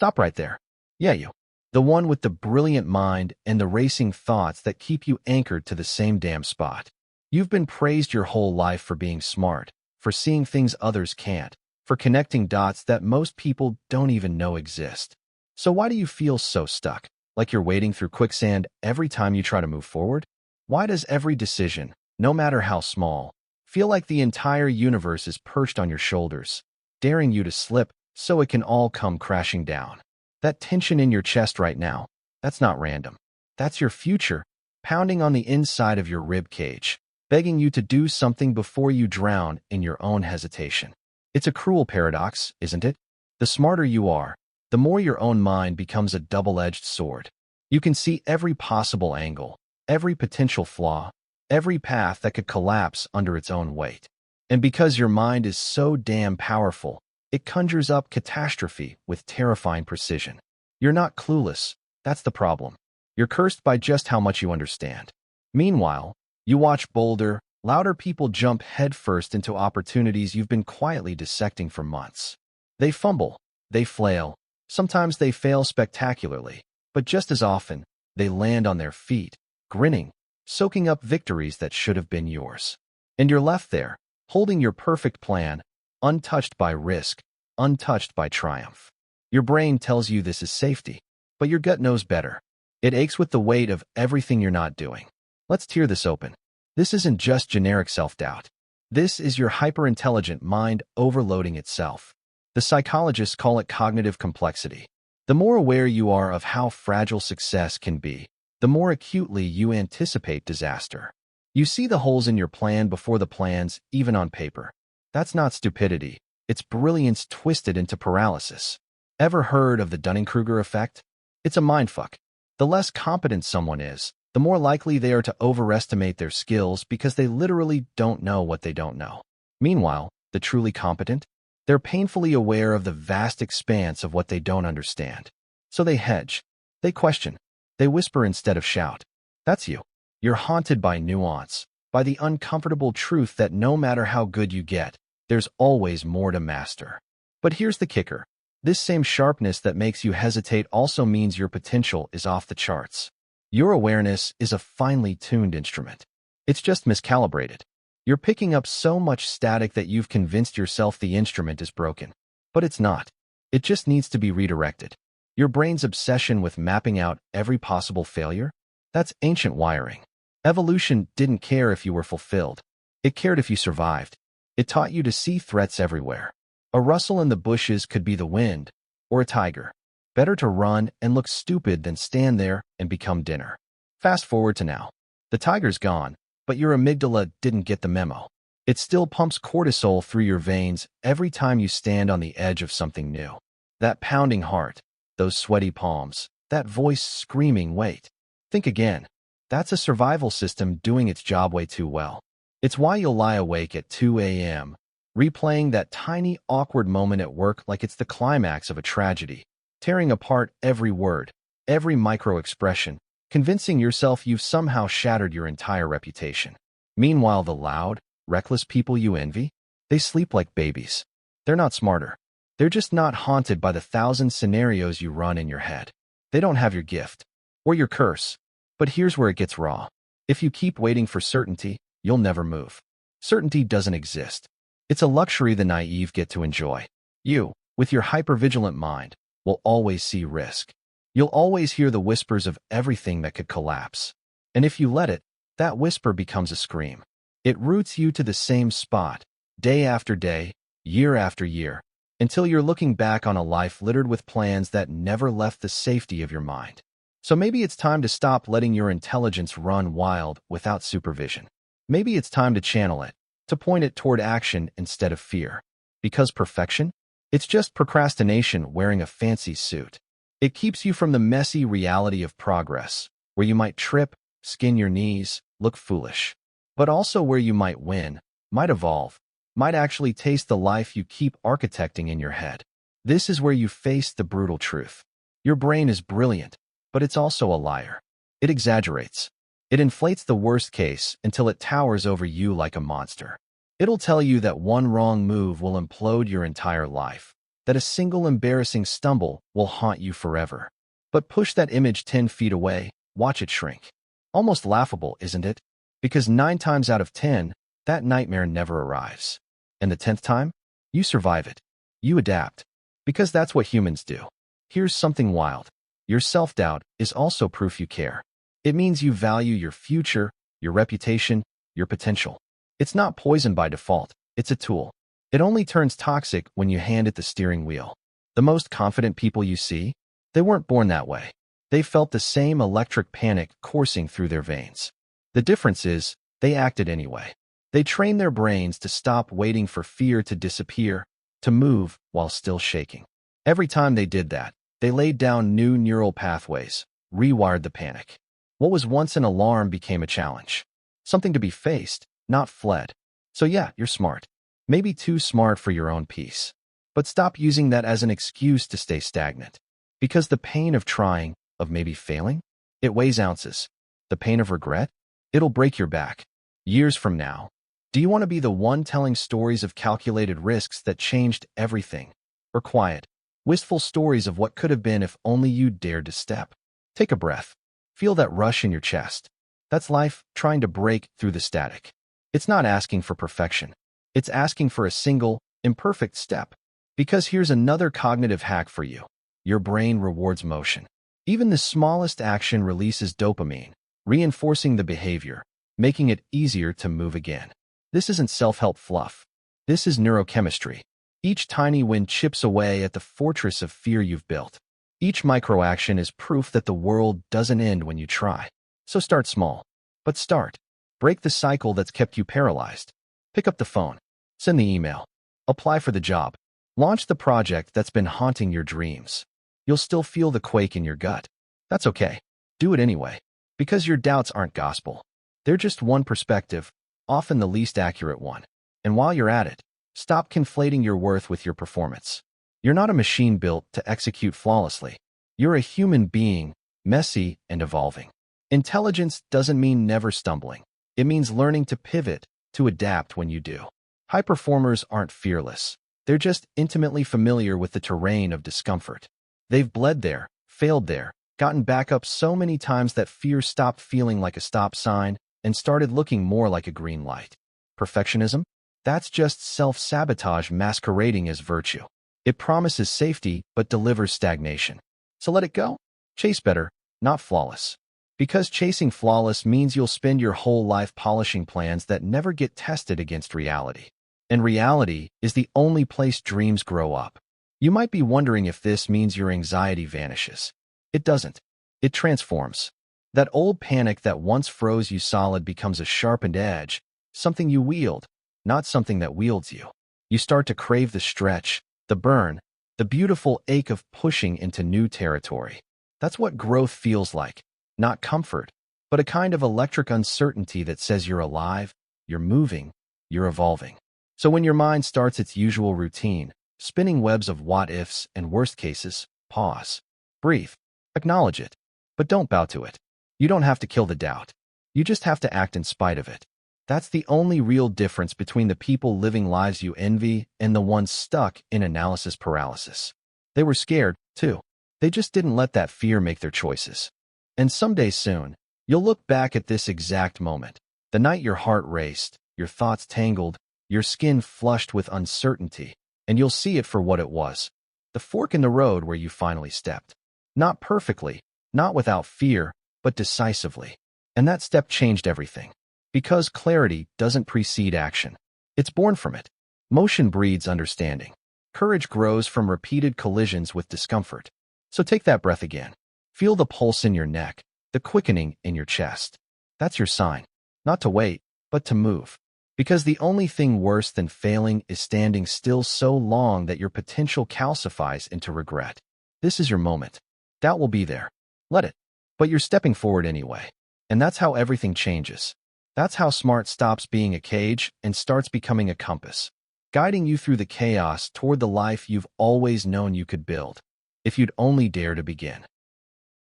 Stop right there. Yeah, you. The one with the brilliant mind and the racing thoughts that keep you anchored to the same damn spot. You've been praised your whole life for being smart, for seeing things others can't, for connecting dots that most people don't even know exist. So why do you feel so stuck, like you're wading through quicksand every time you try to move forward? Why does every decision, no matter how small, feel like the entire universe is perched on your shoulders, daring you to slip so it can all come crashing down? That tension in your chest right now, that's not random. That's your future, pounding on the inside of your rib cage, begging you to do something before you drown in your own hesitation. It's a cruel paradox, isn't it? The smarter you are, the more your own mind becomes a double-edged sword. You can see every possible angle, every potential flaw, every path that could collapse under its own weight. And because your mind is so damn powerful, it conjures up catastrophe with terrifying precision. You're not clueless, that's the problem. You're cursed by just how much you understand. Meanwhile, you watch bolder, louder people jump headfirst into opportunities you've been quietly dissecting for months. They fumble, they flail, sometimes they fail spectacularly, but just as often, they land on their feet, grinning, soaking up victories that should have been yours. And you're left there, holding your perfect plan, untouched by risk, untouched by triumph. Your brain tells you this is safety, but your gut knows better. It aches with the weight of everything you're not doing. Let's tear this open. This isn't just generic self-doubt. This is your hyper-intelligent mind overloading itself. The psychologists call it cognitive complexity. The more aware you are of how fragile success can be, the more acutely you anticipate disaster. You see the holes in your plan before the plans, even on paper. That's not stupidity. It's brilliance twisted into paralysis. Ever heard of the Dunning-Kruger effect? It's a mindfuck. The less competent someone is, the more likely they are to overestimate their skills because they literally don't know what they don't know. Meanwhile, the truly competent? They're painfully aware of the vast expanse of what they don't understand. So they hedge. They question. They whisper instead of shout. That's you. You're haunted by nuance, by the uncomfortable truth that no matter how good you get, there's always more to master. But here's the kicker. This same sharpness that makes you hesitate also means your potential is off the charts. Your awareness is a finely tuned instrument. It's just miscalibrated. You're picking up so much static that you've convinced yourself the instrument is broken. But it's not. It just needs to be redirected. Your brain's obsession with mapping out every possible failure? That's ancient wiring. Evolution didn't care if you were fulfilled. It cared if you survived. It taught you to see threats everywhere. A rustle in the bushes could be the wind, or a tiger. Better to run and look stupid than stand there and become dinner. Fast forward to now. The tiger's gone, but your amygdala didn't get the memo. It still pumps cortisol through your veins every time you stand on the edge of something new. That pounding heart, those sweaty palms, that voice screaming, wait. Think again. That's a survival system doing its job way too well. It's why you'll lie awake at 2 a.m., replaying that tiny, awkward moment at work like it's the climax of a tragedy, tearing apart every word, every micro-expression, convincing yourself you've somehow shattered your entire reputation. Meanwhile, the loud, reckless people you envy, they sleep like babies. They're not smarter. They're just not haunted by the 1,000 scenarios you run in your head. They don't have your gift, or your curse. But here's where it gets raw. If you keep waiting for certainty, you'll never move. Certainty doesn't exist. It's a luxury the naive get to enjoy. You, with your hypervigilant mind, will always see risk. You'll always hear the whispers of everything that could collapse. And if you let it, that whisper becomes a scream. It roots you to the same spot, day after day, year after year, until you're looking back on a life littered with plans that never left the safety of your mind. So maybe it's time to stop letting your intelligence run wild without supervision. Maybe it's time to channel it, to point it toward action instead of fear. Because perfection? It's just procrastination wearing a fancy suit. It keeps you from the messy reality of progress, where you might trip, skin your knees, look foolish. But also where you might win, might evolve, might actually taste the life you keep architecting in your head. This is where you face the brutal truth. Your brain is brilliant, but it's also a liar. It exaggerates. It inflates the worst case until it towers over you like a monster. It'll tell you that one wrong move will implode your entire life. that a single embarrassing stumble will haunt you forever. But push that image 10 feet away, watch it shrink. Almost laughable, isn't it? Because 9 times out of 10, that nightmare never arrives. And the 10th time, you survive it. You adapt. Because that's what humans do. Here's something wild. Your self-doubt is also proof you care. It means you value your future, your reputation, your potential. It's not poison by default, it's a tool. It only turns toxic when you hand it the steering wheel. The most confident people you see, they weren't born that way. They felt the same electric panic coursing through their veins. The difference is, they acted anyway. They trained their brains to stop waiting for fear to disappear, to move while still shaking. Every time they did that, they laid down new neural pathways, rewired the panic. What was once an alarm became a challenge. Something to be faced, not fled. So yeah, you're smart. Maybe too smart for your own peace. But stop using that as an excuse to stay stagnant. Because the pain of trying, of maybe failing, it weighs ounces. The pain of regret, it'll break your back. Years from now, do you want to be the one telling stories of calculated risks that changed everything? Or quiet, wistful stories of what could have been if only you dared to step? Take a breath. Feel that rush in your chest. That's life trying to break through the static. It's not asking for perfection. It's asking for a single, imperfect step. Because here's another cognitive hack for you. Your brain rewards motion. Even the smallest action releases dopamine, reinforcing the behavior, making it easier to move again. This isn't self-help fluff. This is neurochemistry. Each tiny win chips away at the fortress of fear you've built. Each microaction is proof that the world doesn't end when you try. So start small. But start. Break the cycle that's kept you paralyzed. Pick up the phone. Send the email. Apply for the job. Launch the project that's been haunting your dreams. You'll still feel the quake in your gut. That's okay. Do it anyway. Because your doubts aren't gospel. They're just one perspective, often the least accurate one. And while you're at it, stop conflating your worth with your performance. You're not a machine built to execute flawlessly. You're a human being, messy and evolving. Intelligence doesn't mean never stumbling. It means learning to pivot, to adapt when you do. High performers aren't fearless. They're just intimately familiar with the terrain of discomfort. They've bled there, failed there, gotten back up so many times that fear stopped feeling like a stop sign and started looking more like a green light. Perfectionism? That's just self-sabotage masquerading as virtue. It promises safety but delivers stagnation. So let it go. Chase better, not flawless. Because chasing flawless means you'll spend your whole life polishing plans that never get tested against reality. And reality is the only place dreams grow up. You might be wondering if this means your anxiety vanishes. It doesn't. It transforms. That old panic that once froze you solid becomes a sharpened edge, something you wield, not something that wields you. You start to crave the stretch, the burn, the beautiful ache of pushing into new territory. That's what growth feels like. Not comfort, but a kind of electric uncertainty that says you're alive, you're moving, you're evolving. So when your mind starts its usual routine, spinning webs of what-ifs and worst cases, pause. Breathe. Acknowledge it. But don't bow to it. You don't have to kill the doubt. You just have to act in spite of it. That's the only real difference between the people living lives you envy and the ones stuck in analysis paralysis. They were scared, too. They just didn't let that fear make their choices. And someday soon, you'll look back at this exact moment. The night your heart raced, your thoughts tangled, your skin flushed with uncertainty, and you'll see it for what it was. The fork in the road where you finally stepped. Not perfectly, not without fear, but decisively. And that step changed everything. Because clarity doesn't precede action. It's born from it. Motion breeds understanding. Courage grows from repeated collisions with discomfort. So take that breath again. Feel the pulse in your neck, the quickening in your chest. That's your sign. Not to wait, but to move. Because the only thing worse than failing is standing still so long that your potential calcifies into regret. This is your moment. Doubt will be there. Let it. But you're stepping forward anyway. And that's how everything changes. That's how smart stops being a cage and starts becoming a compass, guiding you through the chaos toward the life you've always known you could build, if you'd only dare to begin.